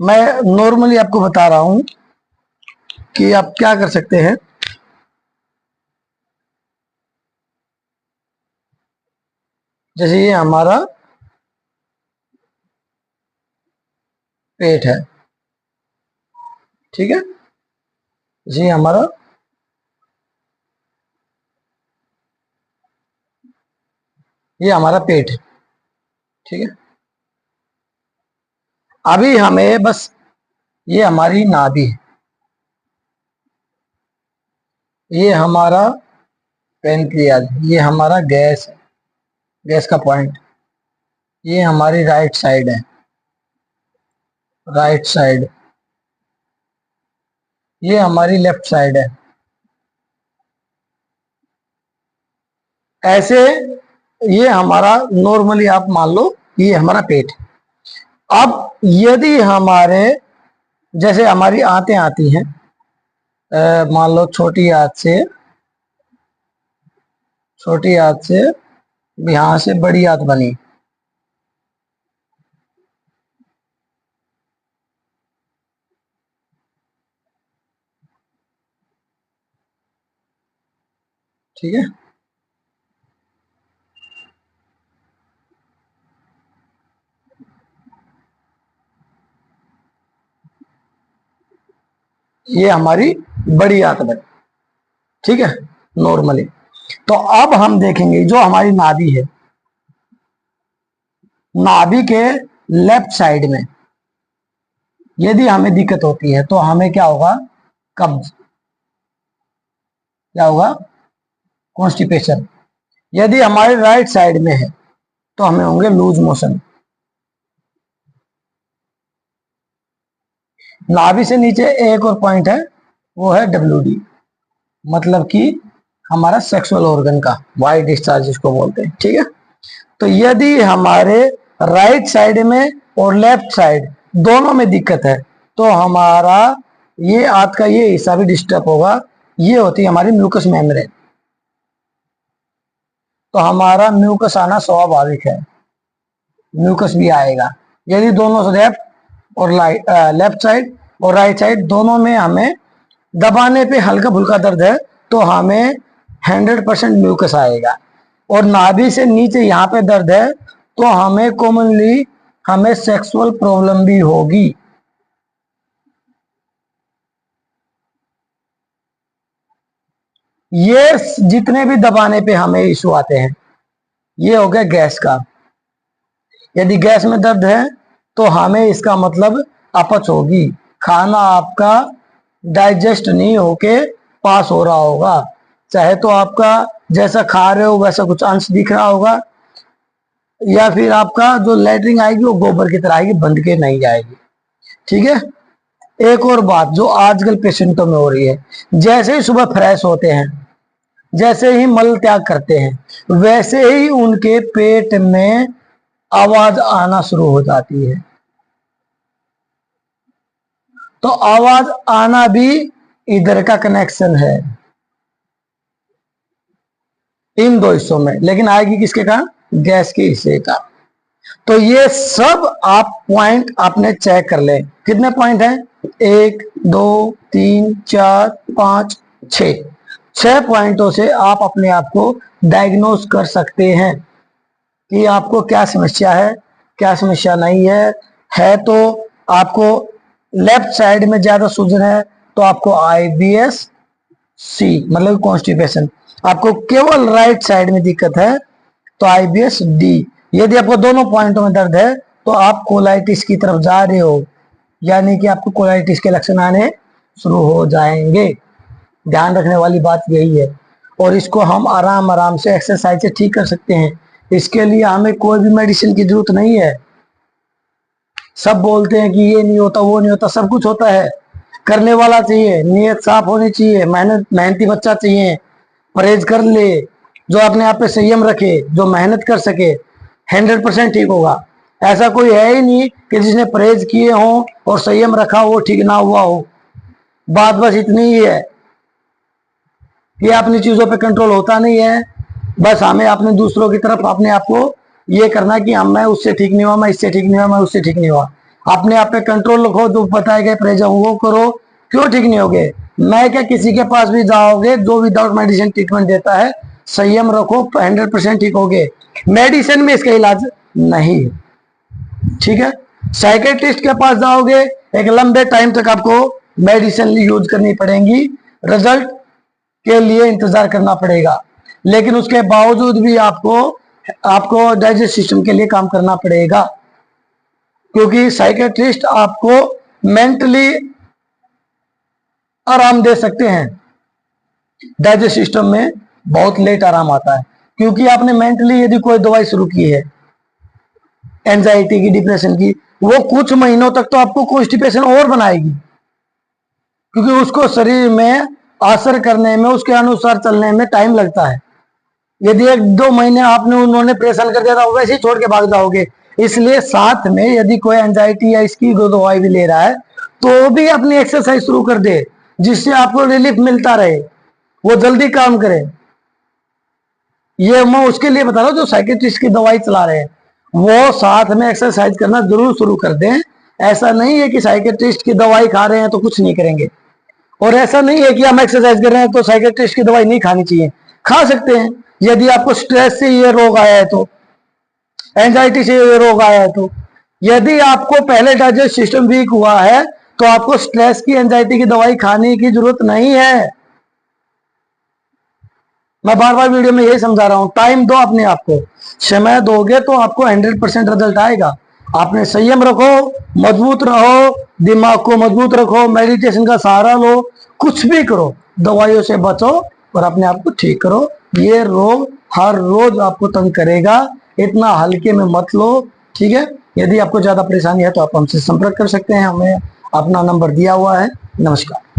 मैं नॉर्मली आपको बता रहा हूं कि आप क्या कर सकते हैं। जैसे ये हमारा पेट है, ठीक है। जैसे ये हमारा पेट है, ठीक है। अभी हमें बस ये हमारी नाभि है, ये हमारा पेनक्रियाज, ये हमारा गैस है, गैस का पॉइंट। ये हमारी राइट साइड है, राइट साइड। ये हमारी लेफ्ट साइड है। ऐसे ये हमारा नॉर्मली आप मान लो ये हमारा पेट है। अब यदि हमारे जैसे हमारी आंतें आती हैं, मान लो छोटी आंत से यहां से बड़ी आंत बनी, ठीक है। ये हमारी बड़ी आंत बनी, ठीक है, नॉर्मली। तो अब हम देखेंगे जो हमारी नाभि है, नाभि के लेफ्ट साइड में यदि हमें दिक्कत होती है तो हमें क्या होगा, कब्ज, क्या होगा, कॉन्स्टिपेशन। यदि हमारे राइट साइड में है तो हमें होंगे लूज मोशन। नाभि से नीचे एक और पॉइंट है, वो है WD, मतलब कि हमारा सेक्सुअल ऑर्गन का वाइट डिस्चार्ज जिसको बोलते हैं, ठीक है। तो यदि हमारे राइट साइड में और लेफ्ट साइड दोनों में दिक्कत है तो हमारा ये आंत का ये हिस्सा भी डिस्टर्ब होगा। ये होती है हमारी म्यूकस मेम्ब्रेन। तो हमारा म्यूकस आना स्वाभाविक है, म्यूकस भी आएगा। यदि दोनों लेफ्ट साइड और राइट साइड दोनों में हमें दबाने पे हल्का फुल्का दर्द है तो हमें 100% म्यूकस आएगा। और नाभि से नीचे यहाँ पे दर्द है तो हमें कॉमनली हमें सेक्सुअल प्रॉब्लम भी होगी। ये जितने भी दबाने पे हमें इशू आते हैं, ये हो गया गैस का। यदि गैस में दर्द है तो हमें इसका मतलब अपच होगी, खाना आपका डाइजेस्ट नहीं होके पास हो रहा होगा। चाहे तो आपका जैसा खा रहे हो वैसा कुछ अंश दिख रहा होगा, या फिर आपका जो लेटरिन आएगी वो गोबर की तरह आएगी, बंद के नहीं जाएगी, ठीक है। एक और बात जो आजकल पेशेंटों में हो रही है, जैसे ही सुबह फ्रेश होते हैं, जैसे ही मल त्याग करते हैं, वैसे ही उनके पेट में आवाज आना शुरू हो जाती है। तो आवाज आना भी इधर का कनेक्शन है इन दो हिस्सों में, लेकिन आएगी किसके कारण, गैस के हिस्से का। तो ये सब आप पॉइंट आपने चेक कर ले। कितने पॉइंट हैं, 1 2 3 4 5 6, 6 पॉइंटों से आप अपने आप को डायग्नोज कर सकते हैं कि आपको क्या समस्या है, क्या समस्या नहीं है तो आपको लेफ्ट साइड में ज्यादा सूजन है तो आपको IBS C मतलब कॉन्स्टिपेशन। आपको केवल राइट साइड में दिक्कत है तो IBS D। यदि आपको दोनों पॉइंटों में दर्द है तो आप कोलाइटिस की तरफ जा रहे हो, यानी कि आपको कोलाइटिस के लक्षण आने शुरू हो जाएंगे। ध्यान रखने वाली बात यही है। और इसको हम आराम आराम से एक्सरसाइज से ठीक कर सकते हैं। इसके लिए हमें कोई भी मेडिसिन की जरूरत नहीं है। सब बोलते हैं कि ये नहीं होता वो नहीं होता, सब कुछ होता है। करने वाला चाहिए, नीयत साफ होनी चाहिए, मेहनती बच्चा चाहिए, परहेज कर ले, जो अपने आप पे संयम रखे, जो मेहनत कर सके, 100% ठीक होगा। ऐसा कोई है ही नहीं कि जिसने परहेज किए हो और संयम रखा वो ठीक ना हुआ हो। बात बस इतनी ही है कि अपनी चीजों पे कंट्रोल होता नहीं है। बस हमें अपने दूसरों की तरफ अपने आप को ये करना कि हम मैं उससे ठीक नहीं हुआ, मैं इससे ठीक नहीं हुआ, मैं उससे ठीक नहीं हुआ। अपने आप पे कंट्रोल रखो, जो बताए गए प्रेजर वो करो। क्यों ठीक नहीं होगे? मैं क्या, किसी के पास भी जाओगे जो विदाउट मेडिसिन ट्रीटमेंट देता है, संयम रखो, 100% ठीक होगे। मेडिसिन में इसका इलाज नहीं, ठीक है। साइकेट्रिस्ट के पास जाओगे, एक लंबे टाइम तक आपको मेडिसिन यूज करनी पड़ेगी, रिजल्ट के लिए इंतजार करना पड़ेगा, लेकिन उसके बावजूद भी आपको डाइजेस्ट सिस्टम के लिए काम करना पड़ेगा, क्योंकि साइकेट्रिस्ट आपको मेंटली आराम दे सकते हैं। डाइजेस्ट सिस्टम में बहुत लेट आराम आता है, क्योंकि आपने मेंटली यदि कोई दवाई शुरू की है एंजाइटी की, डिप्रेशन की, वो कुछ महीनों तक तो आपको कॉन्स्टिपेशन और बनाएगी, क्योंकि उसको शरीर में असर करने में, उसके अनुसार चलने में टाइम लगता है। यदि 1-2 महीने उन्होंने परेशान कर दिया था, वैसे ही छोड़ के भाग जाओगे। इसलिए साथ में यदि कोई एंजाइटी या इसकी दवाई भी ले रहा है, तो भी अपनी एक्सरसाइज शुरू कर दे, जिससे आपको रिलीफ मिलता रहे, वो जल्दी काम करे। ये मैं उसके लिए बता रहा हूँ जो साइकेट्रिस्ट की दवाई चला रहे हैं, वो साथ में एक्सरसाइज करना जरूर शुरू कर दें। ऐसा नहीं है कि साइकेट्रिस्ट की दवाई खा रहे हैं तो कुछ नहीं करेंगे, और ऐसा नहीं है कि हम एक्सरसाइज कर रहे हैं तो साइकेट्रिस्ट की दवाई नहीं खानी चाहिए, खा सकते हैं। यदि आपको स्ट्रेस से ये रोग आया है, तो एंजाइटी से ये रोग आया है, तो यदि आपको पहले डाइजेस्ट सिस्टम वीक हुआ है, तो आपको स्ट्रेस की, एंजाइटी की दवाई खाने की जरूरत नहीं है। मैं बार बार वीडियो में यही समझा रहा हूं, टाइम दो अपने आप को, समय दोगे तो आपको 100% रिजल्ट आएगा। आपने संयम रखो, मजबूत रहो, दिमाग को मजबूत रखो, मेडिटेशन का सहारा लो, कुछ भी करो, दवाइयों से बचो और अपने आप को ठीक करो। ये रोग हर रोज आपको तंग करेगा, इतना हल्के में मत लो, ठीक है। यदि आपको ज्यादा परेशानी है तो आप हमसे संपर्क कर सकते हैं, हमें अपना नंबर दिया हुआ है। नमस्कार।